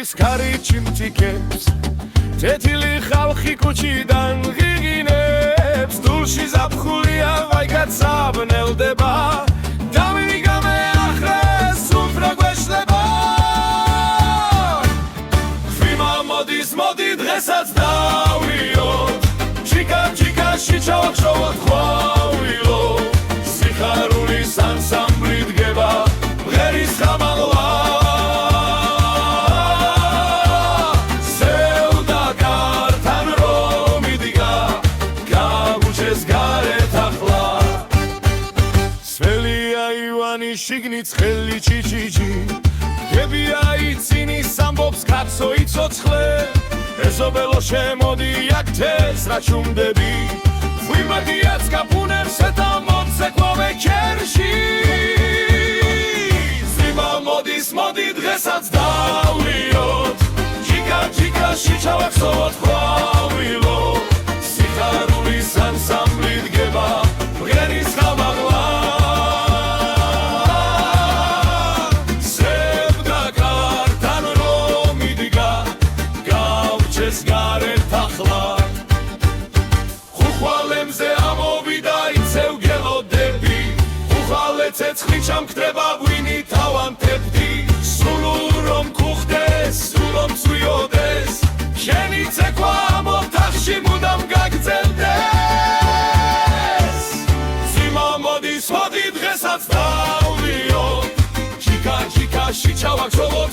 ჭირის ქარიჩი მტიქებს თეთილი ხალხი კუჩიდან ღიღინებს დულში ზაფხულია ვაიგაცა ბნელდება დამიგამე ახრეს სუფრა გვეშლება ხვიმა მოდის მოდი დღესაც დავიოთ ჩიკა-ჩიკაში ჩავახშოვოთ ხვავილო სიხარულის ანსამბლი დგება მღერის ხამალვა შიგნით ხელი ჭიჭიჭი გებია იცინის ამბობს კაცო იცოცხლე ეზობელო შემოდი აქთეს რა ჩუმდები ხვიმადიაც კაპუნებს ეტა მოცეკვავე ქერში ზიმა მოდის მოდი დღესაც დავლიოთ ჩიკა-ჩიკაში ჩავახსოვოთ ხვავილო სიხარულის ანსამბლი დგება მღერის ხამაღლა ცეცხლი ჩამქრება ღვინი თავანთებდი სულუ რომ გუხდეს სულომ წვიოდეს შენი ცეკვა ამ ოთახში მუდამ გაგრძელდეს ზიმა მოდის მოდი დღესაც დავლიოთ ჩიკა-ჩიკაში ჩავახშოვოთ